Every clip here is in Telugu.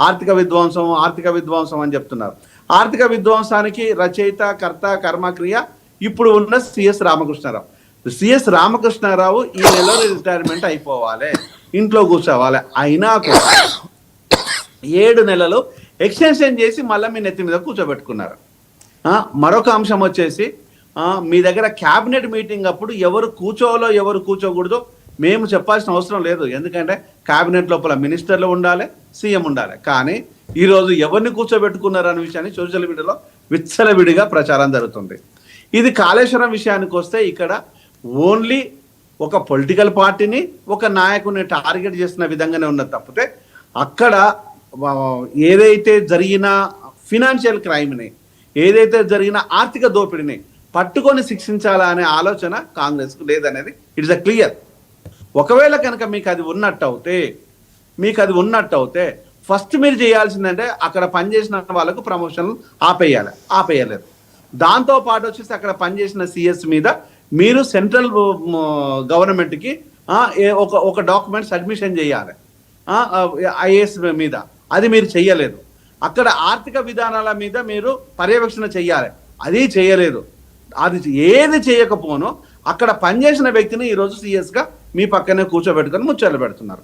ఆర్థిక విధ్వంసం అని చెప్తున్నారు. ఆర్థిక విధ్వంసానికి రచయిత, కర్త, కర్మక్రియ ఇప్పుడు ఉన్న సిఎస్ రామకృష్ణారావు. సిఎస్ రామకృష్ణారావు ఈ నెలలో రిటైర్మెంట్ అయిపోవాలి, ఇంట్లో కూర్చోవాలి. అయినా కూడా 7 నెలలు ఎక్స్టెన్షన్ చేసి మళ్ళీ మీ నెత్తి మీద కూర్చోబెట్టుకున్నారు. మరొక అంశం వచ్చేసి, మీ దగ్గర క్యాబినెట్ మీటింగ్ అప్పుడు ఎవరు కూర్చోవాలో ఎవరు కూర్చోకూడదో మేము చెప్పాల్సిన అవసరం లేదు. ఎందుకంటే క్యాబినెట్ లోపల మినిస్టర్లు ఉండాలి, సీఎం ఉండాలి. కానీ ఈరోజు ఎవరిని కూర్చోబెట్టుకున్నారు అనే విషయాన్ని సోషల్ మీడియాలో విచ్చలవిడిగా ప్రచారం జరుగుతుంది. ఇది కాళేశ్వరం విషయానికి వస్తే ఇక్కడ ఓన్లీ ఒక పొలిటికల్ పార్టీని, ఒక నాయకుని టార్గెట్ చేసిన విధంగానే ఉన్నది తప్పితే అక్కడ ఏదైతే జరిగిన ఫినాన్షియల్ క్రైమ్ని, ఏదైతే జరిగిన ఆర్థిక దోపిడిని పట్టుకొని శిక్షించాలా అనే ఆలోచన కాంగ్రెస్కు లేదనేది ఇట్స్ అ క్లియర్. ఒకవేళ కనుక మీకు అది ఉన్నట్టయితే ఫస్ట్ మీరు చేయాల్సిందంటే అక్కడ పనిచేసిన వాళ్ళకు ప్రమోషన్లు ఆపేయలేదు. దాంతోపాటు వచ్చేసి అక్కడ పనిచేసిన సిఎస్ మీద మీరు సెంట్రల్ గవర్నమెంట్కి ఒక డాక్యుమెంట్ సబ్మిషన్ చేయాలి ఐఏఎస్ మీద. అది మీరు చెయ్యలేదు. అక్కడ ఆర్థిక విధానాల మీద మీరు పర్యవేక్షణ చెయ్యాలి, అది చేయలేదు. అది ఏది చేయకపోనో అక్కడ పనిచేసిన వ్యక్తిని ఈరోజు సిఎస్గా మీ పక్కనే కూర్చోబెట్టుకొని ముచ్చట్లు పెడుతున్నారు.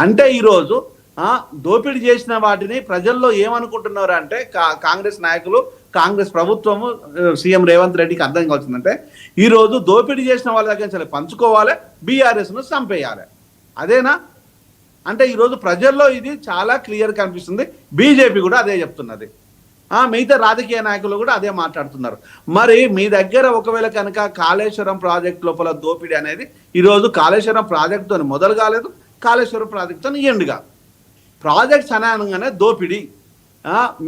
అంటే ఈరోజు దోపిడీ చేసిన వాటిని ప్రజల్లో ఏమనుకుంటున్నారు అంటే, కాంగ్రెస్ నాయకులు, కాంగ్రెస్ ప్రభుత్వము, సీఎం రేవంత్ రెడ్డికి అర్థం కావాల్సిందంటే ఈరోజు దోపిడీ చేసిన వాళ్ళ దగ్గర పంచుకోవాలి, బీఆర్ఎస్ను చంపేయాలి. అదేనా? అంటే ఈరోజు ప్రజల్లో ఇది చాలా క్లియర్ కనిపిస్తుంది. బీజేపీ కూడా అదే చెప్తున్నది, మిగతా రాజకీయ నాయకులు కూడా అదే మాట్లాడుతున్నారు. మరి మీ దగ్గర ఒకవేళ కనుక కాళేశ్వరం ప్రాజెక్ట్ లోపల దోపిడీ అనేది ఈరోజు కాళేశ్వరం ప్రాజెక్టుతో మొదలు కాలేదు, కాళేశ్వరం ప్రాజెక్టుతో ఎండుగా ప్రాజెక్ట్స్ అనగానే దోపిడీ.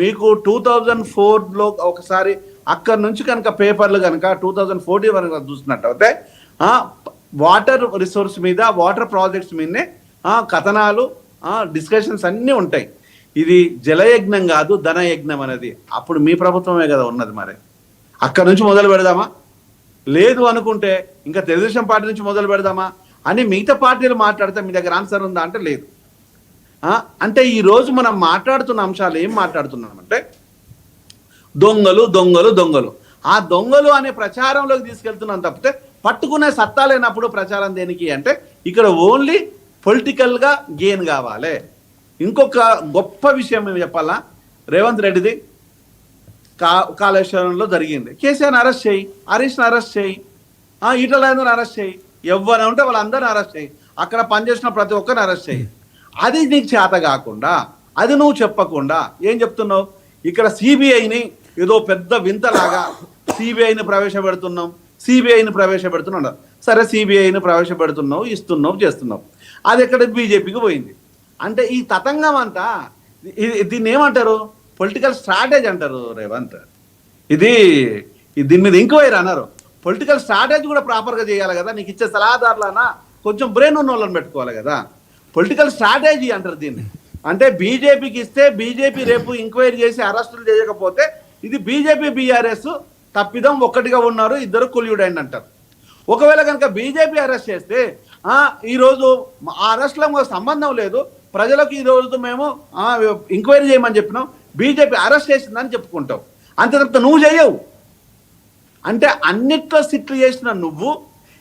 మీకు 2004లో ఒకసారి అక్కడి నుంచి కనుక పేపర్లు కనుక 2014 వరకు చూసినట్టయితే వాటర్ రిసోర్స్ మీద, వాటర్ ప్రాజెక్ట్స్ మీదనే కథనాలు, డిస్కషన్స్ అన్నీ ఉంటాయి. ఇది జలయజ్ఞం కాదు, ధనయజ్ఞం అనేది అప్పుడు మీ ప్రభుత్వమే కదా ఉన్నది. మరి అక్కడ నుంచి మొదలు పెడదామా? లేదు అనుకుంటే ఇంకా తెలుగుదేశం పార్టీ నుంచి మొదలు పెడదామా అని మిగతా పార్టీలు మాట్లాడితే మీ దగ్గర ఆన్సర్ ఉందా అంటే లేదు. అంటే ఈరోజు మనం మాట్లాడుతున్న అంశాలు ఏం మాట్లాడుతున్నామంటే దొంగలు దొంగలు దొంగలు. ఆ దొంగలు అనే ప్రచారంలోకి తీసుకెళ్తున్నాం తప్పితే పట్టుకునే సత్తా లేనప్పుడు ప్రచారం దేనికి అంటే ఇక్కడ ఓన్లీ పొలిటికల్గా గెయిన్ కావాలి. ఇంకొక గొప్ప విషయం మేము చెప్పాలా, రేవంత్ రెడ్డిది కాళేశ్వరంలో జరిగింది. కేసీఆర్ని అరెస్ట్ చేయి, హరీష్ని అరెస్ట్ చేయి, ఈటలను అరెస్ట్ చేయి, ఎవరైనా ఉంటే వాళ్ళందరిని అరెస్ట్ చేయి, అక్కడ పనిచేసిన ప్రతి ఒక్కరిని అరెస్ట్ చేయి. అది నీకు చేత కాకుండా, అది నువ్వు చెప్పకుండా ఏం చెప్తున్నావు? ఇక్కడ సిబిఐని ఏదో పెద్ద వింతలాగా సిబిఐని ప్రవేశపెడుతున్నావు. సరే, సిబిఐని ప్రవేశపెడుతున్నావు, ఇస్తున్నావు, చేస్తున్నావు. అది ఎక్కడ బీజేపీకి పోయింది. అంటే ఈ తతంగం అంతా దీన్ని ఏమంటారు? పొలిటికల్ స్ట్రాటజీ అంటారు రేవంత్. దీని మీద ఎంక్వైరీ అన్నారు. పొలిటికల్ స్ట్రాటజీ కూడా ప్రాపర్గా చేయాలి కదా. నీకు ఇచ్చే సలహాదారులనా కొంచెం బ్రెయిన్ ఉన్న వాళ్ళని పెట్టుకోవాలి కదా. పొలిటికల్ స్ట్రాటజీ అంటారు దీన్ని. అంటే బీజేపీకి ఇస్తే బీజేపీ రేపు ఎంక్వైరీ చేసి అరెస్టులు చేయకపోతే ఇది బీజేపీ బీఆర్ఎస్ తప్పిదం, ఒక్కటిగా ఉన్నారు, ఇద్దరు కొల్యూడైండ్ అంటారు. ఒకవేళ కనుక బీజేపీ అరెస్ట్ చేస్తే ఈరోజు ఆ అరెస్టులకు సంబంధం లేదు, ప్రజలకు ఈరోజు మేము ఎంక్వైరీ చేయమని చెప్పినాం, బీజేపీ అరెస్ట్ చేసిందని చెప్పుకుంటావు. అంతే తప్ప నువ్వు చేయవు. అంటే అన్నిట్లో సిట్లు చేసిన నువ్వు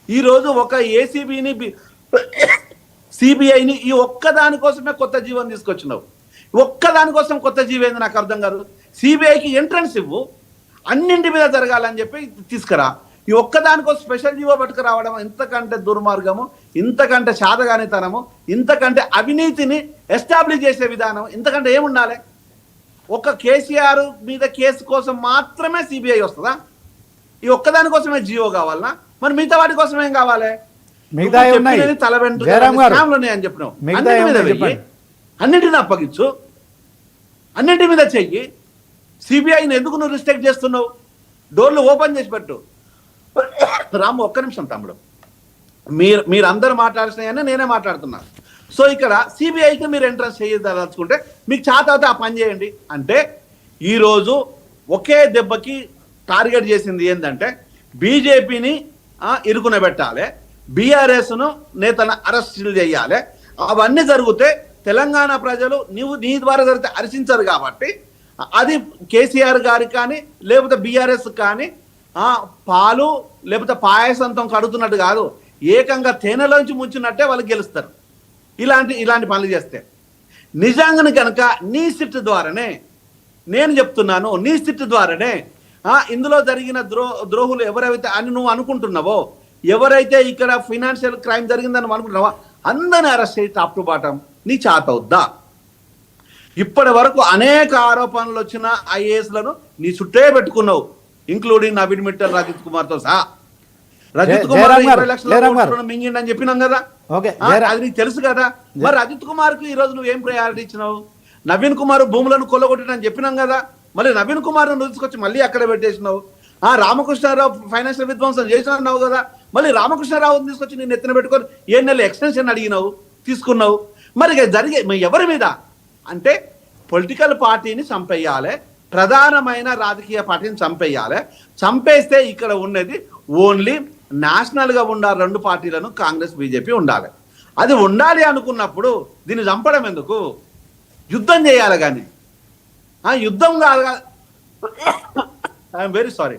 ఈరోజు ఒక ఏసీబీని, సిబిఐని ఈ ఒక్కదానికోసమే కొత్త జీవోని తీసుకొచ్చినావు. ఒక్కదానికోసం కొత్త జీవో ఏంది నాకు అర్థం కాదు. సిబిఐకి ఎంట్రన్స్ ఇవ్వు, అన్నింటి మీద జరగాలని చెప్పి తీసుకురా. ఈ ఒక్కదానికోసం స్పెషల్ జీవో పట్టుకురావడం ఇంతకంటే దుర్మార్గము, ఇంతకంటే శాతగానితనము, ఇంతకంటే అవినీతిని ఎస్టాబ్లిష్ చేసే విధానం ఇంతకంటే ఏముండాలి? ఒక కేసీఆర్ మీద కేసు కోసం మాత్రమే సిబిఐ వస్తుందా? ఈ ఒక్కదానికోసమే జీవో కావాలనా? మరి మిగతా వాటి కోసం ఏం కావాలి? తల వెంట్రుకలు అని చెప్పినావు. అన్నింటిని అప్పగించు, అన్నింటి మీద చెయ్యి. సిబిఐని ఎందుకు నువ్వు రిస్ట్రిక్ట్ చేస్తున్నావు? డోర్లు ఓపెన్ చేసి పెట్టు. రాము, ఒక్క నిమిషం తమ్ముడు, మీరందరూ మాట్లాడుతున్నాయని నేనే మాట్లాడుతున్నా. సో ఇక్కడ సిబిఐకి మీరు ఎంట్రన్స్ చేయదలుచుకుంటే మీకు చేత అవుతే ఆ పని చేయండి. అంటే ఈరోజు ఒకే దెబ్బకి టార్గెట్ చేసింది ఏంటంటే బీజేపీని ఇరుకున పెట్టాలి, బీఆర్ఎస్ను నేతలను అరెస్టులు చేయాలి. అవన్నీ జరిగితే తెలంగాణ ప్రజలు నీ ద్వారా జరిగితే హర్షించరు కాబట్టి అది కేసీఆర్ గారికి కానీ లేకపోతే బీఆర్ఎస్ కానీ పాలు లేకపోతే పాయసంతో కడుగుతున్నట్టు కాదు, ఏకంగా తేనెలోంచి ముంచినట్టే వాళ్ళు గెలుస్తారు ఇలాంటి పనులు చేస్తే. నిజంగానే కనుక నీ సిట్ ద్వారానే, నేను చెప్తున్నాను, నీ సిట్ ద్వారానే ఇందులో జరిగిన ద్రోహులు ఎవరైతే అని నువ్వు అనుకుంటున్నావో, ఎవరైతే ఇక్కడ ఫైనాన్షియల్ క్రైమ్ జరిగిందని నువ్వు అనుకుంటున్నావో అందరిని అరెస్ట్ చేసి టాప్ టు బాటం నీ చాతవుద్దా? ఇప్పటి వరకు అనేక ఆరోపణలు వచ్చిన ఐఏఎస్లను నీ చుట్టే పెట్టుకున్నావు, ఇంక్లూడింగ్ నవీన్ మిట్టల్, రజిత్ కుమార్తో సహా. రజిత్ కుమార్ 20 లక్షల మింగిండని చెప్పినాం కదా, అది నీకు తెలుసు కదా. మరి రజిత్ కుమార్ కు ఈ రోజు నువ్వేం ప్రయారిటీ ఇచ్చినావు? నవీన్ కుమార్ భూములను కొల్లగొట్టినని చెప్పినాం కదా, మళ్ళీ నవీన్ కుమార్ తీసుకొచ్చి మళ్ళీ అక్కడ పెట్టేసినావు. రామకృష్ణారావు ఫైనాన్షియల్ విధ్వంసం చేసినావు కదా, మళ్ళీ రామకృష్ణారావుని తీసుకొచ్చి నేను ఎత్తున పెట్టుకొని 7 నెలల ఎక్స్టెన్షన్ అడిగినావు, తీసుకున్నావు. మరి జరిగే ఎవరి మీద అంటే పొలిటికల్ పార్టీని చంపేయాలి, ప్రధానమైన రాజకీయ పార్టీని చంపేయాలి. చంపేస్తే ఇక్కడ ఉన్నది ఓన్లీ నేషనల్గా ఉండాలి 2 పార్టీలను, కాంగ్రెస్ బీజేపీ ఉండాలి. అది ఉండాలి అనుకున్నప్పుడు దీన్ని చంపడం ఎందుకు? యుద్ధం చేయాలి కానీ యుద్ధం కాదు. ఐఎమ్ వెరీ సారీ,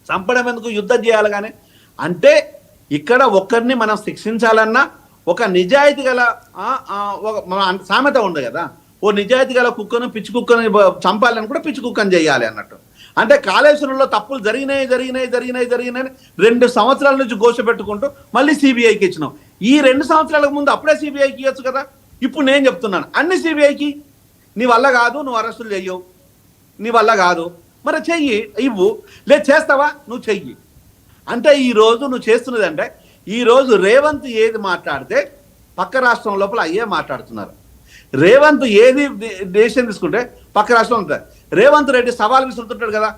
చంపడం ఎందుకు, యుద్ధం చేయాలి కానీ. అంటే ఇక్కడ ఒక్కరిని మనం శిక్షించాలన్నా ఒక నిజాయితీ గల సామెత ఉంది కదా, ఓ నిజాయితీ గల కుక్కను పిచ్చి కుక్కను చంపాలని కూడా పిచ్చి కుక్కను చేయాలి అన్నట్టు. అంటే కాళేశ్వరంలో తప్పులు జరిగినాయి 2 సంవత్సరాల నుంచి ఘోషపెట్టుకుంటూ మళ్ళీ సిబిఐకి ఇచ్చినాం. ఈ 2 సంవత్సరాలకు ముందు అప్పుడే సిబిఐకి ఇవ్వచ్చు కదా. ఇప్పుడు నేను చెప్తున్నాను అన్ని సిబిఐకి. నీ వల్ల కాదు, నువ్వు అరెస్టులు చెయ్యవు, నీ వల్ల కాదు, మరి చెయ్యి, ఇవ్వు. లేదు చేస్తావా, నువ్వు చెయ్యి. అంటే ఈరోజు నువ్వు చేస్తున్నది అంటే ఈరోజు రేవంత్ ఏది మాట్లాడితే పక్క రాష్ట్రం లోపల అయ్యే మాట్లాడుతున్నారు. రేవంత్ ఏది డెసిషన్ తీసుకుంటే పక్క రాష్ట్రం ఉంటుంది. రేవంత్ రెడ్డి సవాల్ విసురుతుంటాడు కదా,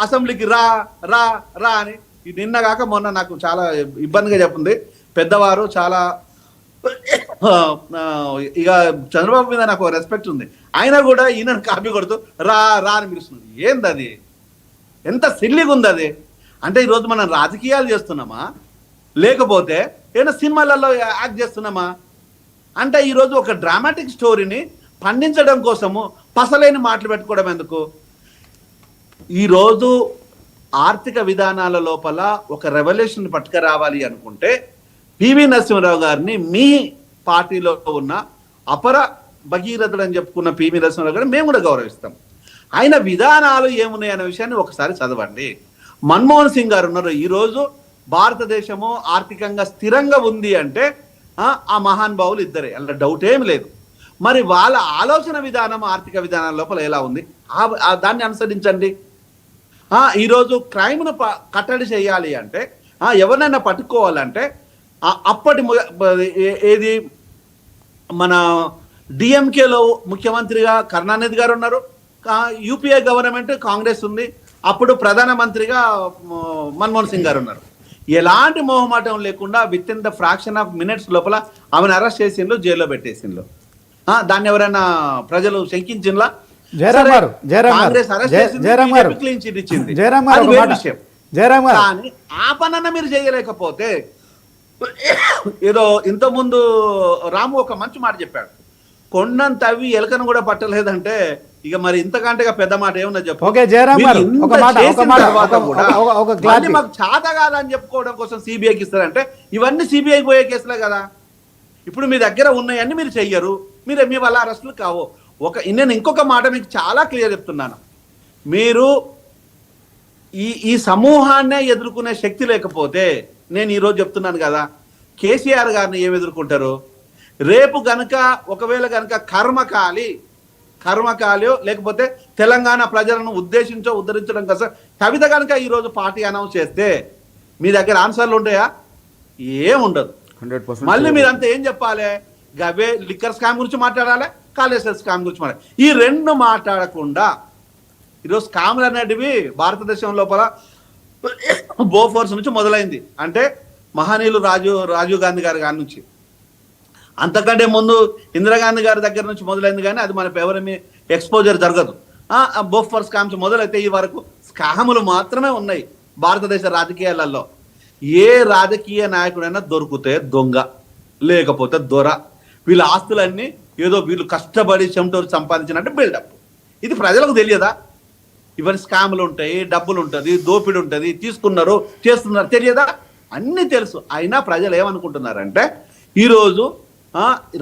అసెంబ్లీకి రా రా రా అని. నిన్న కాక మొన్న నాకు చాలా ఇబ్బందిగా చెప్పింది, పెద్దవారు చాలా ఇక చంద్రబాబు మీద నాకు రెస్పెక్ట్ ఉంది, అయినా కూడా ఈయన కాపీ కొడుతూ రా రా అని పిలుస్తుంది. ఏంది అది? ఎంత సిల్లిగా ఉంది అది. అంటే ఈరోజు మనం రాజకీయాలు చేస్తున్నామా, లేకపోతే ఏదైనా సినిమాలలో యాక్ట్ చేస్తున్నామా? అంటే ఈరోజు ఒక డ్రామాటిక్ స్టోరీని పండించడం కోసము పసలేని మాటలు పెట్టుకోవడం ఎందుకు? ఈరోజు ఆర్థిక విధానాల లోపల ఒక రెవల్యూషన్ పట్టుకురావాలి అనుకుంటే పివి నరసింహారావు గారిని మీ పార్టీలో ఉన్న అపర భగీరథుడు అని చెప్పుకున్న పివి నరసింహారావు గారిని మేము కూడా గౌరవిస్తాం. ఆయన విధానాలు ఏమున్నాయి అనే విషయాన్ని ఒకసారి చదవండి. మన్మోహన్ సింగ్ గారు ఉన్నారు. ఈరోజు భారతదేశము ఆర్థికంగా స్థిరంగా ఉంది అంటే ఆ మహానుభావులు ఇద్దరే, అలా డౌట్ ఏమి లేదు. మరి వాళ్ళ ఆలోచన విధానం ఆర్థిక విధానం లోపల ఎలా ఉంది దాన్ని అనుసరించండి. ఈరోజు క్రైమ్ను కట్టడి చేయాలి అంటే, ఎవరినైనా పట్టుకోవాలంటే అప్పటి ఏది మన డిఎంకేలో ముఖ్యమంత్రిగా కరుణానిధి గారు ఉన్నారు, యూపీఏ గవర్నమెంట్ కాంగ్రెస్ ఉంది, అప్పుడు ప్రధానమంత్రిగా మన్మోహన్ సింగ్ గారు ఉన్నారు. ఎలాంటి మొహమాటం లేకుండా with in the fraction of minutes లోపల ఆమెను అరెస్ట్ చేసిండ్రు, జైల్లో పెట్టేసిండ్రు. దాన్ని ఎవరైనా ప్రజలు శంకించినలా? కాంగ్రెస్ అరెస్ట్ చేసింది, క్లీన్ చిట్ ఇచ్చింది, కానీ ఆ పనన్న మీరు చేయలేకపోతే ఏదో ఇంతకుముందు రాము ఒక మంచి మాట చెప్పాడు, కొండంత అవి ఎలకను కూడా పట్టలేదంటే ఇక మరి ఇంతకంటే పెద్ద మాట ఏమన్నా చెప్పు. మాకు చాత కాదని చెప్పుకోవడం కోసం సిబిఐకి ఇస్తారంటే ఇవన్నీ సిబిఐకి పోయే కేసులే కదా. ఇప్పుడు మీ దగ్గర ఉన్నాయన్నీ మీరు చెయ్యరు, మీ వల్ల అరెస్టులు కావు. నేను ఇంకొక మాట మీకు చాలా క్లియర్ చెప్తున్నాను, మీరు ఈ సమూహాన్నే ఎదుర్కొనే శక్తి లేకపోతే, నేను ఈరోజు చెప్తున్నాను కదా, కేసీఆర్ గారిని ఏం ఎదుర్కొంటారు? రేపు గనక ఒకవేళ గనక కర్మకాలి లేకపోతే తెలంగాణ ప్రజలను ఉద్ధరించడం కోసం కవిత కనుక ఈరోజు పార్టీ అనౌన్స్ చేస్తే మీ దగ్గర ఆన్సర్లు ఉంటాయా? ఏముండదు. 100% మళ్ళీ మీరంతా ఏం చెప్పాలి? గవే లిక్కర్ స్కామ్ గురించి మాట్లాడాలి, కాళేశ్వరం స్కామ్ గురించి మాట్లాడాలి. ఈ 2 మాట్లాడకుండా ఈరోజు స్కామ్లు అనేటివి భారతదేశం లోపల బోఫోర్స్ నుంచి మొదలైంది. అంటే మహనీయులు రాజీవ్ గాంధీ గారి నుంచి, అంతకంటే ముందు ఇందిరాగాంధీ గారి దగ్గర నుంచి మొదలైంది, కానీ అది మన ఎవరి ఎక్స్పోజర్ జరగదు. బోఫోర్ స్కామ్స్ మొదలైతే ఈ వరకు స్కాములు మాత్రమే ఉన్నాయి భారతదేశ రాజకీయాలలో. ఏ రాజకీయ నాయకుడైనా దొరికితే దొంగ, లేకపోతే దొర. వీళ్ళ ఆస్తులన్నీ ఏదో వీళ్ళు కష్టపడి చెమటోరు సంపాదించినట్టు బిల్డప్. ఇది ప్రజలకు తెలియదా? ఇవన్నీ స్కాములు ఉంటాయి, డబ్బులు ఉంటుంది, దోపిడి ఉంటుంది, తీసుకున్నారు చేస్తున్నారు, తెలియదా? అన్నీ తెలుసు. అయినా ప్రజలు ఏమనుకుంటున్నారంటే ఈరోజు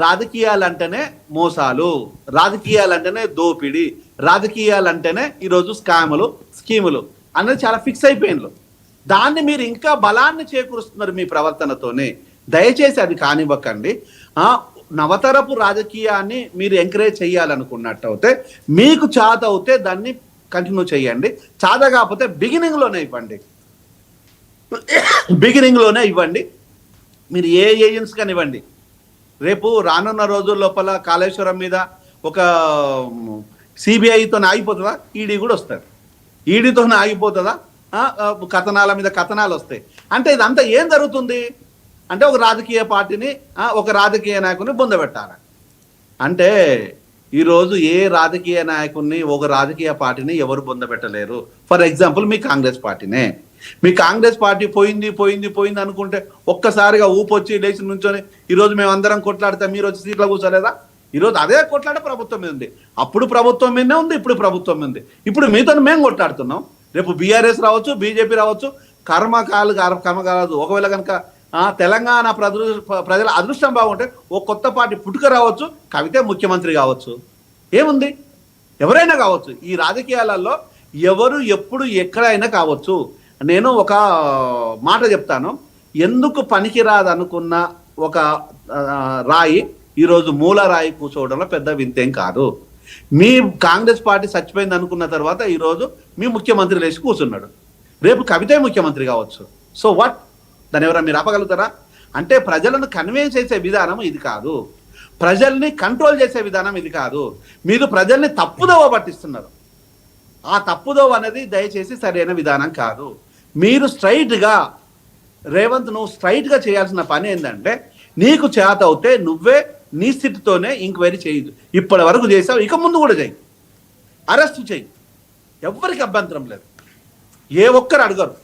రాజకీయాలంటేనే మోసాలు, రాజకీయాలంటేనే దోపిడి, రాజకీయాలంటేనే ఈరోజు స్కీములు అనేది చాలా ఫిక్స్ అయిపోయినారు. దాన్ని మీరు ఇంకా బలాన్ని చేకూరుస్తున్నారు మీ ప్రవర్తనతోనే. దయచేసి అది కానివ్వకండి. నవతరపు రాజకీయాన్ని మీరు ఎంకరేజ్ చేయాలనుకున్నట్టు అయితే, మీకు చేత అవుతే దాన్ని కంటిన్యూ చేయండి. చేత కాకపోతే బిగినింగ్లోనే ఇవ్వండి. మీరు ఏ ఏజెన్సీ కానీ ఇవ్వండి. రేపు రానున్న రోజుల లోపల కాళేశ్వరం మీద ఒక సిబిఐతో ఆగిపోతుందా? ఈడీ కూడా వస్తారు. ఈడీతోనే ఆగిపోతుందా? కథనాల మీద కథనాలు వస్తాయి. అంటే ఇదంతా ఏం జరుగుతుంది అంటే ఒక రాజకీయ పార్టీని, ఒక రాజకీయ నాయకుని బొందబెట్టాలి. అంటే ఈరోజు ఏ రాజకీయ నాయకుడిని, ఒక రాజకీయ పార్టీని ఎవరు బొందబెట్టలేరు. ఫర్ ఎగ్జాంపుల్ మీ కాంగ్రెస్ పార్టీనే. మీ కాంగ్రెస్ పార్టీ పోయింది అనుకుంటే ఒక్కసారిగా ఊపొచ్చి లేచి నుంచొని ఈరోజు మేము అందరం కొట్లాడితే మీరు వచ్చి సీట్లో కూర్చోలేదా? ఈరోజు అదే కొట్లాడే ప్రభుత్వం మీద ఉంది. అప్పుడు ప్రభుత్వం మీదనే ఉంది, ఇప్పుడు ప్రభుత్వం మీద ఉంది. ఇప్పుడు మీతో మేము కొట్లాడుతున్నాం. రేపు బీఆర్ఎస్ రావచ్చు, బీజేపీ రావచ్చు. కర్మ కాదు. ఒకవేళ కనుక తెలంగాణ ప్రజల అదృష్టం బాగుంటే ఓ కొత్త పార్టీ పుట్టుక రావచ్చు, కవితే ముఖ్యమంత్రి కావచ్చు. ఏముంది? ఎవరైనా కావచ్చు. ఈ రాజకీయాలలో ఎవరు ఎప్పుడు ఎక్కడైనా కావచ్చు. నేను ఒక మాట చెప్తాను. ఎందుకు పనికిరాదనుకున్న ఒక రాయి ఈరోజు మూల రాయి కూర్చోవడంలో పెద్ద వింతేం కాదు. మీ కాంగ్రెస్ పార్టీ చచ్చిపోయింది అనుకున్న తర్వాత ఈరోజు మీ ముఖ్యమంత్రి లేచి కూర్చున్నాడు. రేపు కవితే ముఖ్యమంత్రి కావచ్చు. So what? దాన్ని ఎవరైనా మీరు ఆపగలుగుతారా? అంటే ప్రజలను కన్విన్స్ చేసే విధానం ఇది కాదు. ప్రజల్ని కంట్రోల్ చేసే విధానం ఇది కాదు. మీరు ప్రజల్ని తప్పుదోవ పట్టిస్తున్నారు. ఆ తప్పుదోవ అనేది దయచేసి సరైన విధానం కాదు. మీరు స్ట్రైట్గా రేవంత్, నువ్వు స్ట్రైట్గా చేయాల్సిన పని ఏంటంటే, నీకు చేత అవుతే నువ్వే నీ స్థితితోనే ఎంక్వైరీ చేయదు. ఇప్పటి వరకు చేసావు, ఇక ముందు కూడా చేయి. అరెస్ట్ చేయి. ఎవ్వరికి అభ్యంతరం లేదు. ఏ ఒక్కరు అడగరు.